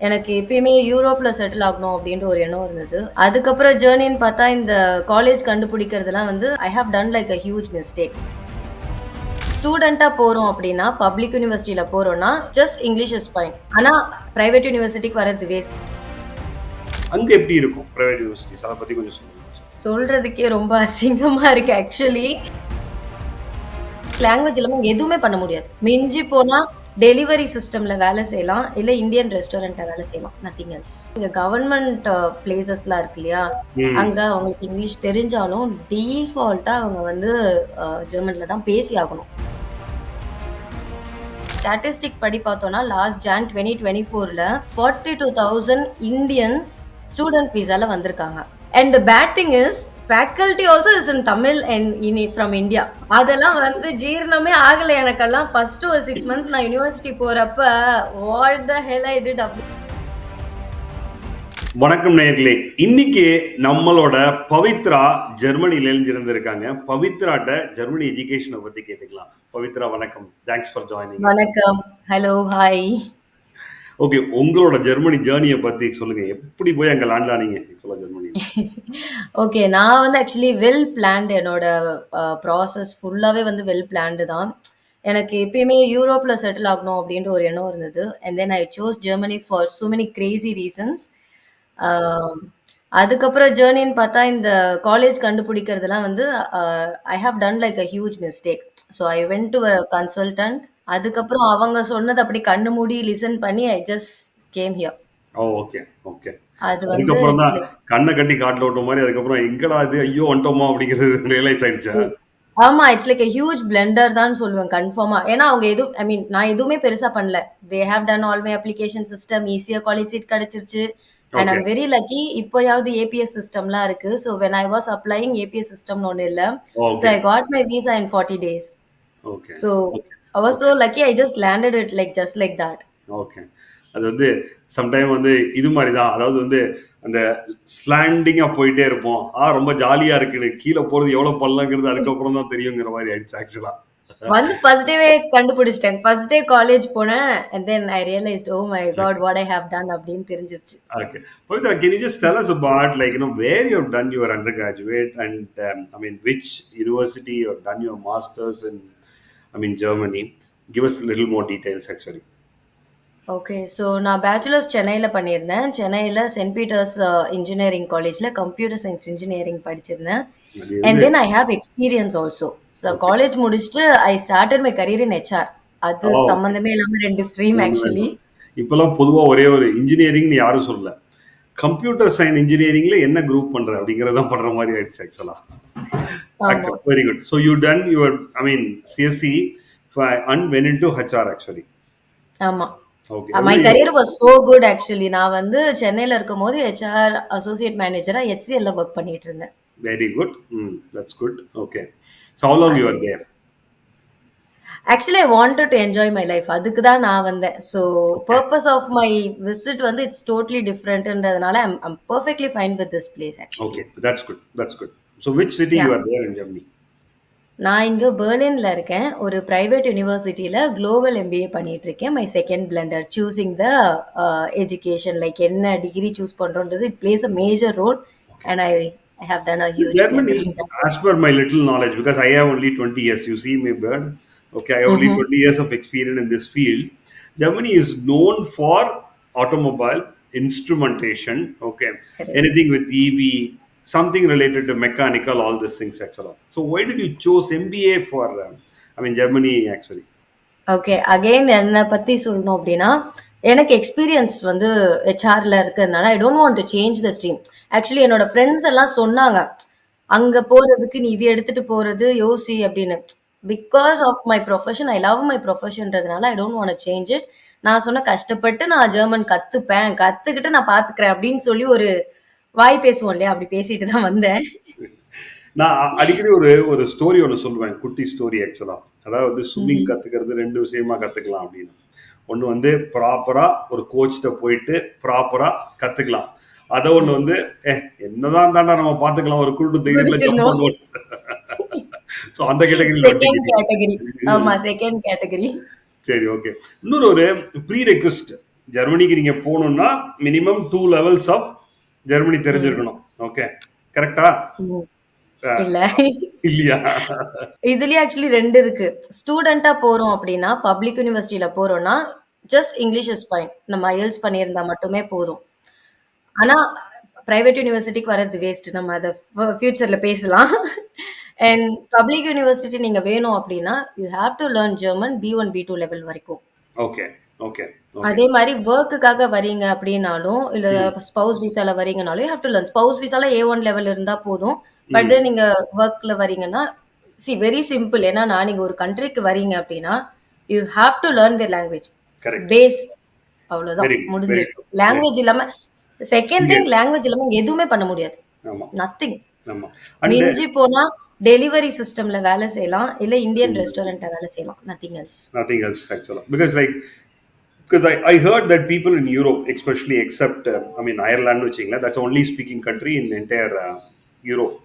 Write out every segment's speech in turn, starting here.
எனக்கு எப்பயுமே யூரோப்ல செட்டில் ஆகணும் அப்படின்ற ஒரு எண்ணம் இருந்தது. அதுக்கப்புறம் ஜர்னின்னு பார்த்தா இந்த காலேஜ் கண்டுபிடிக்கிறதுலாம் வந்து I have done like a huge mistake. ஸ்டூடெண்ட்டா போறோம் அப்படின்னா, பப்ளிக் யூனிவர்சிட்டியில போறோம்னா, ஜஸ்ட் இங்கிலீஷ் இஸ் ஃபைன். ஆனா பிரைவேட் யூனிவர்சிட்டிக்கு வர்றது வேஸ்ட். அங்க எப்படி இருக்கும் பிரைவேட் யூனிவர்சிட்டிஸ்? அத பத்தி கொஞ்சம் சொல்லுங்க. சொல்றதுக்கே ரொம்ப அசிங்கமா இருக்கு ஆக்சுவலி. லாங்குவேஜ் இல்லாம எதுவுமே பண்ண முடியாது. மிஞ்சி போனா டெலிவரி சிஸ்டம்ல வேலை செய்யலாம். இல்ல இந்தியன் ரெஸ்டாரண்ட்ல வேலை செய்யலாம். Nothing else. இங்க கவர்ன்மெண்ட் பிளேஸஸ்லாம் இருக்கு இல்லையா? ம். அங்க அவங்களுக்கு இங்கிலீஷ் தெரிஞ்சாலும் டீஃபால்ட்டா அவங்க வந்து ஜெர்மன்ல தான் பேசி ஆகணும். ஸ்டாட்டிஸ்டிக் படி பார்த்தோம்னா லாஸ்ட் ஜான் 2024ல 42,000 இந்தியன்ஸ் ஸ்டூடெண்ட் விசால வந்திருக்காங்க. And the bad thing is faculty also is in Tamil and from India. அதெல்லாம் வந்து ஜீரணமே ஆகல எனக்கெல்லாம். ஃபர்ஸ்ட் ஒரு 6 மந்த்ஸ் நான் யூனிவர்சிட்டி போறப்ப what the Hell I did அப்படி. வணக்கம் நேயர்களே. இன்னைக்கு நம்மளோட பவித்ரா ஜெர்மனில இருந்திருக்காங்க. பவித்ராட்ட ஜெர்மனி எஜுகேஷனை பத்தி கேட்டுக்கலாம். பவித்ரா வணக்கம். Thanks for joining. வணக்கம். Hello, hi. ஓகே, உங்களோட ஜெர்மனி ஜேர்னியை பத்தி சொல்லுங்க. எப்படி போய் அங்க லேண்ட் ஆனீங்க ஆக்சுவலா ஜெர்மனில? ஓகே, நான் வந்து ஆக்சுவலி வெல் பிளான்டு. என்னோட ப்ராசஸ் ஃபுல்லாவே வந்து வெல் பிளான்டு தான். எனக்கு எப்பயுமே யூரோப்ல செட்டில் ஆகணும் அப்படின்ற ஒரு எண்ணம் இருந்தது. And then I chose Germany for so many crazy reasons. அதுக்கப்புறம் ஜேர்னின்னு பார்த்தா இந்த காலேஜ் கண்டுபிடிக்கிறதுலாம் வந்து I have done like a huge mistake. So I went to a consultant. அதுக்கப்புறம் அவங்க சொன்னது அப்படி கண்ணு மூடி லிசன் பண்ணி I just came here. Oh, okay, okay. அது வந்து அதுக்கப்புறம் இட்ஸ் தான் லைக். கண்ணை கட்டி காட்டில் விட்ட மாதிரி அதுக்கப்புறம் எங்கடா இது, ஐயோ வந்துட்டோமா அப்படிங்கிறது ரியலைஸ் ஆயிடுச்சா? ஆமா. It's like a huge Blender தான் சொல்லுவேன் கன்ஃபார்மா. ஏன்னா அவங்க ஐ மீன் நான் எதுவுமே பெருசா பண்ணல. They have done all my application system. ஈஸியா காலேஜ் சீட் கிடைச்சிருச்சு. And okay, I'm very lucky. இப்போயாவது ஏபிஎஸ் சிஸ்டம்லாம் இருக்கு. So when I was applying APS சிஸ்டம்னு ஒண்ணு இல்ல. So okay, I got my visa in 40 days. Okay, so okay, I was so okay, lucky. I just landed it like just like that. Okay. அது வந்து sometime வந்து இது மாதிரி தான். அதாவது வந்து அந்த ஸ்லாண்டிங்கா போயிட்டே இருப்போம். ரொம்ப ஜாலியா இருக்குன்னு கீழே போறது எவ்வளவு பள்ளங்கிறது அதுக்கப்புறம் தான் தெரியுங்கிற மாதிரி ஆயிடுச்சு ஆக்சுவலா. வந்து ஃபர்ஸ்ட் டேவே கண்டுபிடிச்சிட்டேன். ஃபர்ஸ்ட் டே காலேஜ் போனேன். And then I realised oh my God what I have done அப்படின்னு தெரிஞ்சிருச்சு. Okay. Pavitra, can you just tell us about, like, where you've done your undergraduate and, I mean, which university you've done your master's in, I mean, Germany? Give us a little more details, actually. Okay. So நான் bachelors சென்னையில பண்ணியிருந்தேன். சென்னையில saint Peter's engineering காலேஜ்ல computer science engineering படிச்சிருந்தேன். அது and வந்து then I have experience also. So okay. College முடிச்சுட்டு I started my career in HR. அது ஓகே. சம்மந்தமே இல்லாம 2 ஸ்ட்ரீம் ஆக்சுவலி. இப்பெல்லாம் பொதுவா ஒரே ஒரு இன்ஜினியரிங்னு யாரும் சொல்லல. கம்ப்யூட்டர் சயின்ஸ் இன்ஜினியரிங்ல என்ன குரூப் பண்ற அப்படிங்கறத பண்ற மாதிரி ஆயிடுச்சு ஆக்சுவலா. ஆமா, Very good. So you done your, I mean, CSE and went into HR actually. ஆமா. Okay. மை எவ்வளவு career was so good actually. நான் வந்து சென்னையில இருக்கும்போது ஹெச்ஆர் அசோசியேட் மேனேஜரா HCLல ஒர்க் பண்ணிட்டு இருந்தேன். Very good. That's good. Okay. So how long you அது are there? Actually I wanted to enjoy my life. அதுக்கு தான் நான் வந்தேன். So Okay. Purpose of my visit வந்து இட்ஸ் டோட்டலி டிஃப்ரெண்ட்ன்றதுனால I'm perfectly fine with this place actually. Okay. That's good. That's good. So which city yeah. you are there in Germany? நான் இங்க பெர்லின்ல இருக்கேன். ஒரு பிரைவேட் யூனிவர்சிட்டியில குளோபல் எம்பிஏ பண்ணிட்டு இருக்கேன். My second blunder choosing the education like என்ன degree choose பண்றோன்றது it plays a major role. Okay. And I have done a huge blunder Germany, in that. as per my little knowledge, because I have only 20 years, you see me, bird. Okay, I have only ம்ஹ்ம். 20 years of experience in this field. Germany is known for automobile instrumentation. Okay, correct. anything with EV, something related to mechanical, all these things actually. So why did you choose MBA for? I mean, Germany actually. Okay. Again என்ன பத்தி சொல்லணும் அப்படின்னா, எனக்கு experience வந்து ஹெச்ஆர்ல இருக்கிறதுனால ஐ don't want to change the stream. Actually என்னோட friends எல்லாம் சொன்னாங்க, "அங்க போறதுக்கு நீ இது எடுத்துட்டு போறது யோசி" அப்படின்னு. Because of my profession, I love my ப்ரொஃபஷன்றதுனால I don't want to change it. நான் சொன்னேன், "கஷ்டப்பட்டு நான் ஜெர்மன் கத்துப்பேன். கத்துக்கிட்டு நான் பார்த்துக்கிறேன்" அப்படின்னு சொல்லி ஒரு வாய் பேசுவோம் இல்லையா? அப்படி பேசிட்டு தான் வந்தேன். நான் அடிக்கடி ஒரு ஒரு ஸ்டோரி ஒன்று சொல்லுவேன், குட்டி ஸ்டோரி ஆக்சுவலா. அதாவது ஸ்விம்மிங் ம்ஹ்ம். கத்துக்கிறது ரெண்டு விஷயமா கத்துக்கலாம் அப்படின்னு. ஒன்று வந்து ப்ராப்பரா ஒரு கோச்கிட்ட போயிட்டு ப்ராப்பரா கத்துக்கலாம். அதை ஒன்று ம். வந்து என்னதான் தாண்டா நம்ம பார்த்துக்கலாம் ஒரு குருட்டு தைரியத்துல ஜம்ப் குதிச்சிடணும். பண்ணுவோம். ஸோ அந்த கேட்டகரியில் செகண்ட் வட்டிக்கிட்டீங்க. கேட்டகரி. ஆமா, செகண்ட் கேட்டகரி. சரி, ஓகே. இன்னொரு ஒரு ப்ரீ ரெக்வெஸ்ட் ஜெர்மனிக்கு நீங்க போகணும்னா மினிமம் 2 லெவல்ஸ் ஆஃப் ஜெர்மனி ம். தெரிஞ்சிருக்கணும். ஓகே. கரெக்ட்டா? ம். அ இல்ல. இல்லையா? இதுலயே ஆக்சுவலி 2 இருக்கு. ஸ்டூடெண்ட்டா போறோம் அப்டின்னா, பப்ளிக் யூனிவர்சிட்டில போறோம்னா, ஜஸ்ட் இங்கிலீஷ் இஸ் ஃபைன். நம்ம ஐஎல்ஸ் பண்ணியிருந்தா மட்டுமே போதும். ஆனா, பிரைவேட் யூனிவர்சிட்டிக்கு வர்றது வேஸ்ட். நம்ம அத ஃபியூச்சர்ல பேசலாம். அண்ட் பப்ளிக் யூனிவர்சிட்டி நீங்க வேணும் அப்டின்னா, you have to learn German B1, B2 level வரைக்கும். Okay, okay, okay. அதே மாரி வொர்க்குக்காக வரீங்க அப்டின்னாலும், இல்ல ம், ஸ்பவுஸ் விசால வரீங்கனாலும், you have to learn. Spouse விசால A1 லெவல் இருந்தா போதும். பட் ம். தென் நீங்க வொர்க்ல வரீங்கன்னா, வெரி சிம்பிள். என்னன்னா, நீங்க ஒரு கண்ட்ரிக்கு வரீங்க அப்டின்னா, you have to learn their language. Correct. பேஸ் அவ்வளோதான். வெரி குட், வெரி முடிஞ்சிருச்சு. குட். வெரி லாங்குவேஜ் இல்லாம செகண்ட் இங்க திங் லாங்குவேஜ் இல்லாம எதுவுமே பண்ண முடியாது. ஆமா, நத்திங். ஆமா. அண்ட் மிஞ்சி போனா டெலிவரி சிஸ்டம்ல வேல செய்யலாம். இல்ல இந்தியன் ரெஸ்டாரண்ட்ல வேல செய்யலாம். Nothing else. nothing else actually. Because I heard that people in Europe, especially except I mean Ireland, வச்சுங்களேன், that's the only speaking country in entire Europe.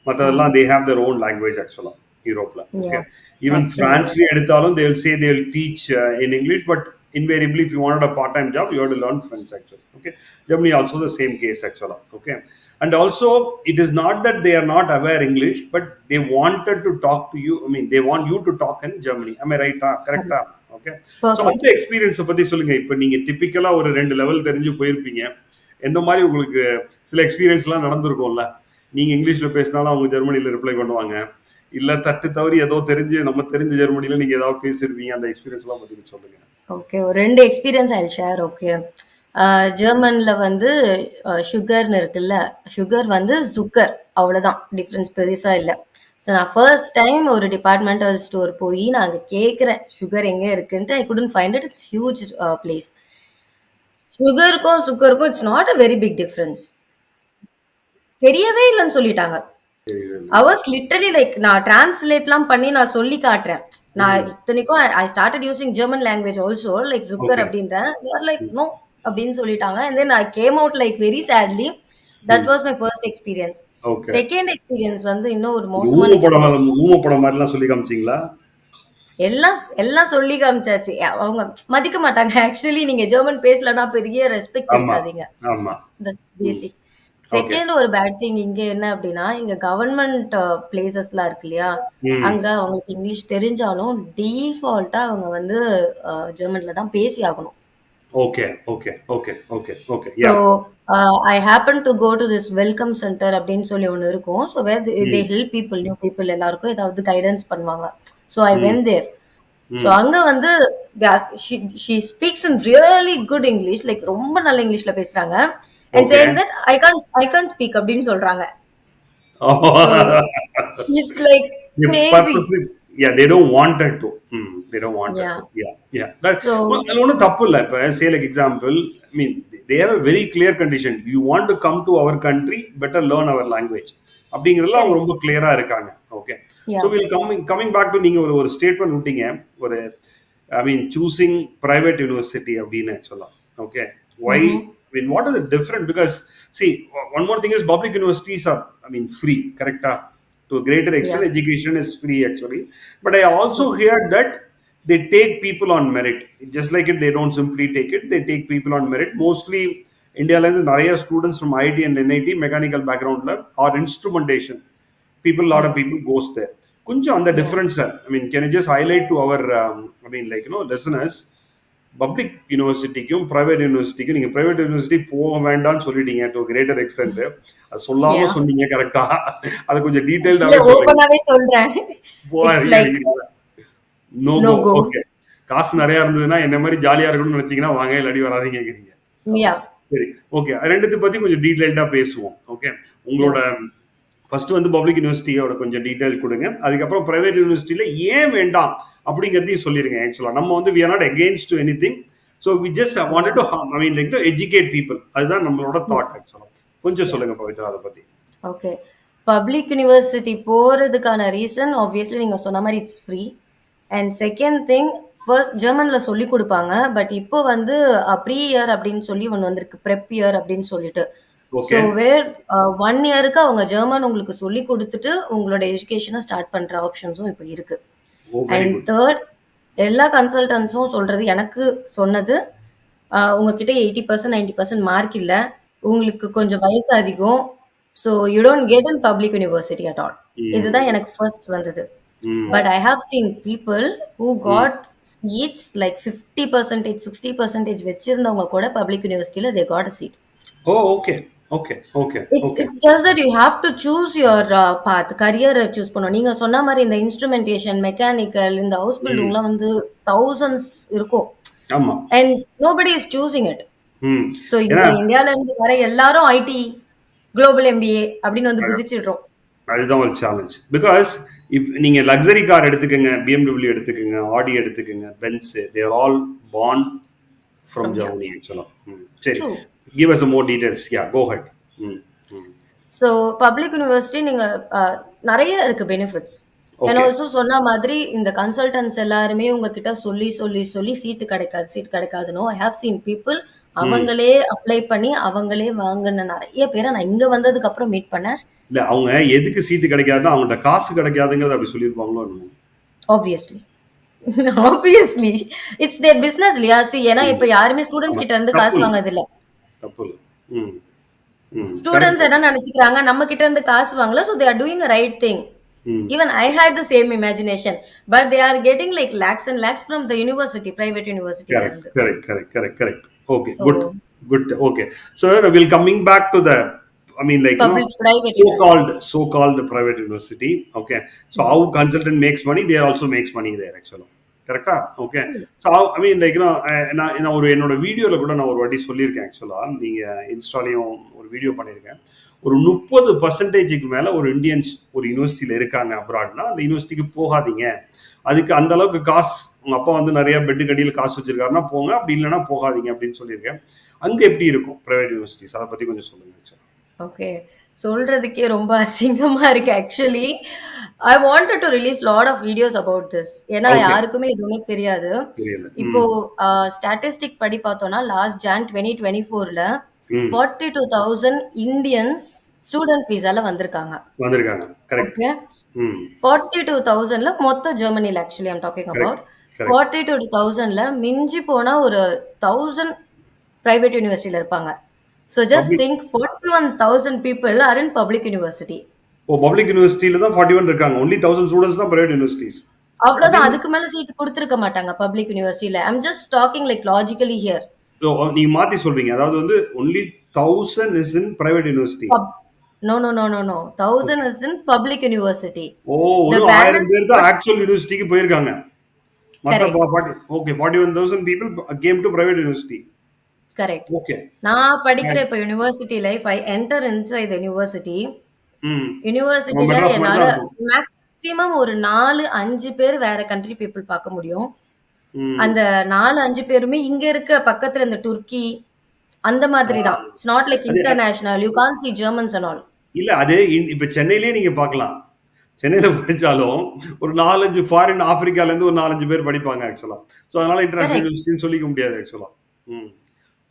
மற்றதெல்லாம் they have their own language actually யூரோப்ல. Okay. Yeah! Even actually பிரான்ஸ்லயும் எடுத்தாலும் they will say they will teach in English, but invariably if you wanted a part-time job, you have to learn French actually. Okay. Germany also the same case actually. Okay. And also it is not that they are not aware English, but they wanted to talk to you. I mean they want you to talk in Germany. Am I right? Correct? Okay. So அந்த perfect. எக்ஸ்பீரியன்ஸை பற்றி சொல்லுங்க. இப்போ நீங்கள் டிப்பிக்கலாக ஒரு 2 level தெரிஞ்சு போயிருப்பீங்க. எந்த மாதிரி உங்களுக்கு சில எக்ஸ்பீரியன்ஸ்லாம் நடந்திருக்கும்ல? நீங்கள் இங்கிலீஷில் பேசினாலும் அவங்க ஜெர்மனியில் ரிப்ளை பண்ணுவாங்க. இல்லை தட்டு தவறி ஏதோ தெரிஞ்சு நம்ம தெரிஞ்ச ஜெர்மனியில் நீங்கள் ஏதாவது பேசியிருப்பீங்க. அந்த எக்ஸ்பீரியன்ஸ்லாம் பற்றி சொல்லுங்க. ஓகே. ஒரு 2 experience I will share. Okay. ஜெர்மன்ல வந்து சுகர்ன்னு இருக்குல்ல. சுகர் வந்து சுக்கர். அவ்வளோதான். டிஃபரன்ஸ் பெருசா இல்ல. ஸோ நான் ஃபர்ஸ்ட் டைம் ஒரு டிபார்ட்மெண்டல் ஸ்டோர் போயி நான் அங்க கேட்கிறேன். சுகர் எங்க இருக்குன்ட்டு. I couldn't find it. It's huge place. சுகருக்கும், சுக்கருக்கும் it's not a very big difference. தெரியவே இல்லன்னு சொல்லிட்டாங்க. ஐ வாஸ் லிட்டரலி லைக் நான் டிரான்ஸ்லேட்லாம் பண்ணி நான் சொல்லி காட்டுறேன். நான் இத்தனைக்கும் I started using German language also like சுக்கர் ஓகே. அப்படின்றேன். தே ஆர் லைக் நோ அப்படின்னு சொல்லிட்டாங்க. And then I came out like very sadly. That was my first experience. Okay. Second experience வந்து இன்னும் ஒரு இந்த மோசமான எக்ஸ்பீரியன்ஸ். ஊம படம் மாதிரிலாம் சொல்லி காமிச்சிங்களா? எல்லாம் எல்லாம் சொல்லி காமிச்சாச்சு. அவங்க மதிக்க மாட்டாங்க. ஆக்சுவலி நீங்க ஜெர்மன் பேசலன்னா பெரிய ரெஸ்பெக்ட் ஆமா, இருக்காதீங்க. ஆமா. That's basic. ஓகே. செகண்ட் ஒரு பேட் திங் இங்க என்ன அப்படின்னா, இங்க கவர்ன்மெண்ட் பிளேசஸ்லாம் இருக்கு இல்லையா? ம். அங்க அவங்களுக்கு இங்கிலீஷ் தெரிஞ்சாலும் டீஃபால்ட்டா அவங்க வந்து ஜெர்மன்ல தான் பேசி ஆகணும். Okay, okay, okay, okay, okay. So yeah. I happen to go to this welcome centre அப்படின்னு சொல்லி ஒண்ணு இருக்கும். ஸோ வேர் தே ம், ஹெல்ப் பீப்பிள், நியூ பீப்பிள் எல்லாருக்கும் ஏதாவது கைடன்ஸ் பண்ணுவாங்க. ஸோ ஐ ம், வென்ட் தேர். ஸோ ம். அங்க வந்து she speaks in really good English. Like ரொம்ப நல்ல இங்கிலீஷ்ல பேசுறாங்க. And okay. Saying that I can't speak அப்படின்னு சொல்றாங்க. So it's like They Crazy. purposely, yeah, they don't wanted to. They don't wanted yeah. to. Yeah, yeah. That, so அதுல ஒன்றும் தப்பு இல்லை. இப்போ say like example, I mean, they have a very clear condition. You want to come to our country, better learn our language. அப்படிங்கிறதுல அவங்க correct. ரொம்ப கிளியரா இருக்காங்க. Okay. Yeah. So will coming back to நீங்க ஒரு ஒரு ஸ்டேட்மெண்ட் விட்டீங்க. ஒரு I mean choosing private university அப்படின்னு சொல்லலாம். ஓகே. Why? ம்ஹ்ம். I mean, what is the difference? Because see, one more thing is public universities are, I mean, free. Correct? To a greater yeah. extent, education is free actually. But I also hear that they take people on merit. Just like it, they don't simply take it. They take people on merit. Mostly, India நிறைய students from IIT and NIT mechanical background or instrumentation. Lot of yeah. people goes there. கொஞ்சம் அந்த யா. difference, sir. I mean, can you just highlight to our, I mean, like, listeners, public யூனிவர்சிட்டிக்கும் private யூனிவர்சிட்டிக்கும் நீங்க private university போக வேண்டாம்னு சொல்லிட்டீங்க to greater extend. அது சொல்லாம யா. சொன்னீங்க கரெக்டா? அதை கொஞ்சம் இல்ல டீடைல்டாவே சொல்லுங்க. ஓப்பனாவே சொல்றேன். இட்ஸ் போவாதீங்க லைக் அடிக்கிறீங்களா? No no go. Go. Okay. காசு நிறைய இருந்ததுன்னா என்ன மாதிரி ஜாலியா இருக்கணும்னு நினைச்சீங்கன்னா வாங்க, இல்லாடி வராதீங்க கேக்குறீங்க. யா. சரி. ஓகே. ரெண்டுத்தை பத்தி கொஞ்சம் டீடைல்டா பேசுவோம். ஓகே. யா. உங்களோட ஃபர்ஸ்ட் வந்து பப்ளிக் யூனிவர்சிட்டியோட கொஞ்சம் டீடைல் கொடுங்க. அதுக்கப்புறம் பிரைவேட் யூனிவர்சிட்டியில ஏன் வேண்டாம் அப்படிங்கிறதையும் சொல்லிருங்க. ஆக்சுவலா நம்ம வந்து we are not against to anything. So we just wanted yeah. to, I mean, like to educate people. அதுதான் நம்மளோட தாட் ஆக்சுவலா. கொஞ்சம் யா. சொல்லுங்க பவித்ரா அதை பத்தி. ஓகே. பப்ளிக் யூனிவர்சிட்டி போறதுக்கான ரீசன் ஆப்வியஸ்லி நீங்க சொன்ன மாரி it's free. And second thing first ஜெர்மன்ல சொல்லிக் குடுப்பாங்க. பட் இப்போ வந்து ப்ரீ இயர் அப்படின்னு சொல்லி ஒண்ணு வந்திருக்கு. பிரெப் இயர் அப்படின்னு சொல்லிட்டு. So okay. வேர் 1 இயருக்கு அவங்க ஜெர்மன் உங்களுக்கு சொல்லிக் குடுத்துட்டு உங்களோட எஜுகேஷன ஸ்டார்ட் பண்ற ஆப்ஷன்ஸும் இப்ப இருக்கு. ஓ வெரி அண்ட் குட். தேர்ட் எல்லா கன்சல்டன்ட்ஸும் சொல்றது எனக்கு சொன்னது உங்ககிட்ட 80% 90% மார்க் இல்ல. உங்களுக்கு கொஞ்சம் வயசு அதிகம். So you don't get in public university at all. இதுதான் ம், எனக்கு ஃபர்ஸ்ட் வந்தது. Hmm, but I have seen people who hmm. Got seats like 50%, 60% வச்சிருந்தவங்க கூட பப்ளிக் யூனிவர்சிட்டியில they got a seat. Oh, okay, okay, okay, okay. It's just that you have to choose your path. கரியரை choose பண்ணணும். நீங்க சொன்ன மாரி இந்த இன்ஸ்ட்ருமென்டேஷன், mechanical, இந்த ஹவுஸ் ம். பில்டிங்லாம் வந்து தௌசண்ட்ஸ் இருக்கும். ஆமா. And nobody is choosing it. ம். ஸோ ஏன்னா இங்க இந்தியால இருந்து வர எல்லாரும் ஐடி, குளோபல் எம்பிஏ அப்படின்னு வந்து குதிச்சிடுறோம். அதுதான் ஒரு சேலஞ்ச். பிகாஸ் நீங்க லக்ஸரி கார் எடுத்துக்கங்க, BMW எடுத்துக்கங்க, ஆடி எடுத்துக்கங்க, Benz, they're all born from from here. Germany actually. சரி, true. Give us more details. Yeah, go ahead. Hmm, hmm. So public university நீங்க நெறைய இருக்கு பெனிஃபிட்ஸ். And okay. ஆல்சோ சொன்ன மாதிரி இந்த கன்சல்டன்ட்ஸ் எல்லாருமே உங்ககிட்ட சொல்லி, சொல்லி, சொல்லி சீட்டு கிடைக்காது, சீட் கிடைக்காதுன்னோ, I have seen people hmm. அவங்களே அப்ளை பண்ணி, அவங்களே வாங்குன நெறைய பேர நான் இங்க வந்ததுக்கு அப்புறம் மீட் பண்ணேன். இல்ல, அவங்க எதுக்கு சீட்டு கிடைக்காதுன்னா அவங்கள்ட்ட காசு கிடைக்காதுங்கிறத அப்படி சொல்லியிருப்பாங்களோ என்னமோ. Obviously. Obviously. It's their business இல்லையா? ஏன்னா ம். இப்ப யாருமே ஸ்டூடண்ட்ஸ் ஆமா. கிட்ட இருந்து தப்பு காசு இல்ல, வாங்குறதில்ல. தப்பு இல்ல. ம், ம். Students correct. என்ன நெனச்சுக்கிறாங்க, நம்ம கிட்ட இருந்து காசு வாங்கல. So they are doing a right thing. ம். Even I had the same imagination. But they are getting like lakhs and lakhs from the university, private university ல Correct, இருந்து. correct, correct, correct, correct. Okay, good, So good. Okay, so we'll coming back to the, I mean, like, public private university. so-called private university. Okay, so how consultant makes money, they also makes money there actually. கரெக்டா? Okay. So I mean like நான் என்னோட வீடியோவில் கூட நான் ஒரு வாட்டி சொல்லியிருக்கேன் ஆக்சுவலாக. நீங்கள் இன்ஸ்டாலையும் ஒரு வீடியோ பண்ணியிருக்கேன். ஒரு 30%க்கு மேலே ஒரு இந்தியன்ஸ் ஒரு யூனிவர்சிட்டியில் இருக்காங்க அப்ராட்னா அந்த யூனிவர்சிட்டிக்கு போகாதீங்க. அதுக்கு அந்த அளவுக்கு காசு, உங்கள் அப்பா வந்து நிறைய பெட்டு கடியில் காசு வச்சிருக்காருன்னா போங்க, அப்படி இல்லைன்னா போகாதீங்க அப்படின்னு சொல்லியிருக்கேன். அங்கே எப்படி இருக்கும் ப்ரைவேட் யூனிவர்சிட்டிஸ், அதை பற்றி கொஞ்சம் சொல்லுங்கள் ஆக்சுவலாக. ஓகே. சொல்றதுக்கே ரொம்ப அசிங்கமா இருக்கு actually. I wanted to release lot of videos about this. ஏன்னா ஓகே, யாருக்குமே எதுவுமே தெரியாது. தெரியல. இப்போ ம், ஸ்டாட்டிஸ்டிக் படி பார்த்தோம்னா லாஸ்ட் ஜான் 2024ல ம். 42,000 இந்தியன்ஸ் ஸ்டூடெண்ட் விசால வந்திருக்காங்க. வந்திருக்காங்க. கரெக்ட். ஓகே. ம். 42,000ல மொத்த ஜெர்மனில actually I'm talking correct, about. Correct. 42,000ல மிஞ்சி போனா ஒரு 1000 பிரைவேட் யூனிவர்சிட்டில இருப்பாங்க. So just public think 41,000 people are in public university. Oh, public யூனிவர்சிட்டியில தான் 41 இருக்காங்க. ஒன்லி 1000 ஸ்டூடெண்ட்ஸ் தான் பிரைவேட் யூனிவர்சிட்டிஸ். அவ்வளவுதான். அப்படின்னு அதுக்கு மேல சீட் குடுத்திருக்க மாட்டாங்க பப்ளிக் யூனிவர்சிட்டில. I'm just talking like logically here. நீங்க மாத்தி சொல்றீங்க. அதாவது வந்து only 1000 is in private university. Pub No, no, no, no, no. 1,000 is in public university. Oh, The ஒரு 1000 balance பேர் தான் ஆக்சுவல் யூனிவர்சிட்டிக்கு போயிருக்காங்க. மத்த correct, 40 okay 41,000 people came to private university. correct. Okay. நான் படிக்கிற இப்ப university life I enter inside the university. ம். நம்ம யூனிவர்சிட்டில மெட்ராஸ் மாதிரி என்னால தான் இருக்கும். மேக்ஸிமம் ஒரு 4, 5 பேர் வேற கண்ட்ரி பீப்புள் பார்க்க முடியும். ம். அந்த 4, 5 பேருமே இங்க இருக்க பக்கத்துல இந்த துர்க்கி அந்த மாதிரி தான். இட்ஸ் நாட் லைக் அது international. You can't see Germans and all. இல்ல, அது இப்ப சென்னையிலேயே நீங்க பார்க்கலாம். சென்னையில படிச்சாலும் ஒரு 4, 5 ஃபாரின் ஆப்பிரிக்கால இருந்து ஒரு 4, 5 பேர் படிப்பாங்க ஆக்சுவலா. ஸோ அதனால இன்டர்நேஷனல் Correct. யூனிவர்சிட்டின்னு சொல்லிக்க முடியாது ஆக்சுவலா. ம்.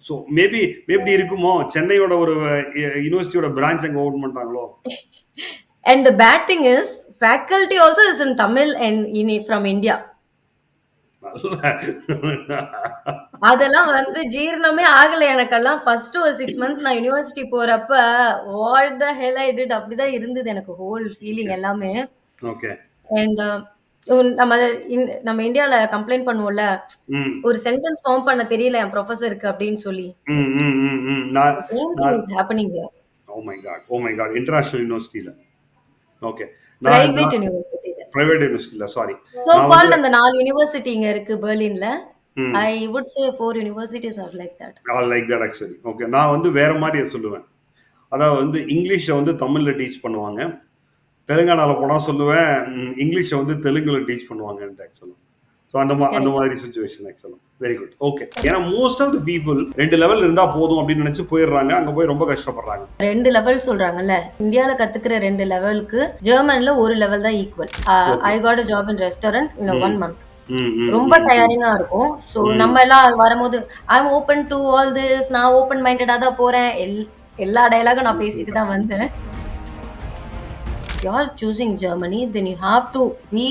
ஸோ மேபி இருக்குமோ, சென்னையோட ஒரு யூனிவர்சிட்டியோட பிரான்ச் அங்க open பண்ணிட்டாங்களோ. And the bad thing is, faculty also is in Tamil and from India. அதெல்லாம் வந்து ஜீரணமே ஆகல எனக்கெல்லாம். ஃபர்ஸ்ட் ஒரு 6 மந்த்ஸ் நான் யுனிவர்சிட்டி போறப்ப what the Hell I did அப்படிதான் இருந்தது எனக்கு ஹோல் ஃபீலிங் ஓகே, எல்லாமே. ஓகே. அண்ட் நம்ம நம்ம இந்தியால கம்ப்ளைண்ட் பண்ணுவோம்ல, ம், ஒரு சென்டென்ஸ் ஃபார்ம் பண்ண தெரியல என் ப்ரொஃபசருக்கு அப்படின்னு சொல்லி. ம், ம், ம், ம். நான் சேம் திங் நான் is happening here. Oh my God, oh my God, international யூனிவர்சிட்டியில. ஓகே. நான் பிரைவேட் நான் யூனிவர்சிட்டில. பிரைவேட் யூனிவர்சிட்டியில சாரி. சோ நான் வந்து கால்ட் அந்த 4 யூனிவர்சிட்டி இங்க இருக்கு பெர்லின்ல. ம். I would say 4 universities are like that. All like that actually. Okay. நான் வந்து வேற மாதிரி சொல்லுவேன். அதாவது வந்து இங்கிலீஷை வந்து தமிழ்ல டீச் பண்ணுவாங்க. தெலுங்கானால போனா சொல்லுவேன், இங்கிலீஷை வந்து தெலுங்குல டீச் பண்ணுவாங்கன்ட்டு ஆக்சுவலா. ஸோ அந்த Correct. மாதிரி சுச்சுவேஷன் ஆக்சுவலா. Very good. ஓகே. ஏன்னா most of the people 2 level இருந்தா போதும் அப்படின்னு நினைச்சு போயிடுறாங்க. அங்க போய் ரொம்ப கஷ்டப்படுறாங்க. 2 லெவல் சொல்றாங்கல்ல. இந்தியால கத்துக்கிற 2 லெவலுக்கு ஜெர்மன்ல 1 லெவல் தான் equal. Okay. I got a job in restaurant in a 1 ம், month. ம், ம், ரொம்ப ம், டயரிங்கா இருக்கும். ஸோ ம். நம்ம எல்லாம் வரும்போது I am open to all this, நான் ஓப்பன் மைண்டடா தான் போறேன். எல்லா டயலாகும் நான் பேசிட்டு தான் வந்தேன். You are choosing Germany, then you have to be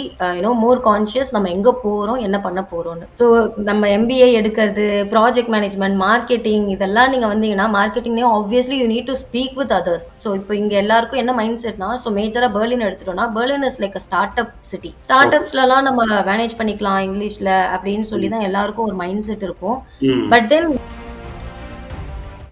more conscious நம்ம எங்க போறோம், என்ன பண்ண போறோம்னு. ஸோ நம்ம எம்பிஏ எடுக்கிறது, ப்ராஜெக்ட் மேனேஜ்மெண்ட், மார்க்கெட்டிங் இதெல்லாம் நீங்க வந்தீங்கன்னா, மார்க்கெட்டிங்லயும் obviously you need to speak with others. So இப்போ இங்க எல்லாருக்கும் என்ன மைண்ட் செட்னா, ஸோ மேஜரா பெர்லின் எடுத்துட்டோம்னா, Berlin is like a start up city. Start Okay. அப்ஸ்லலாம் நம்ம மேனேஜ் பண்ணிக்கலாம் இங்கிலீஷ்ல அப்படின்னு சொல்லி Mm. தான் எல்லாருக்கும் ஒரு மைண்ட் செட் இருக்கும். Mm. But then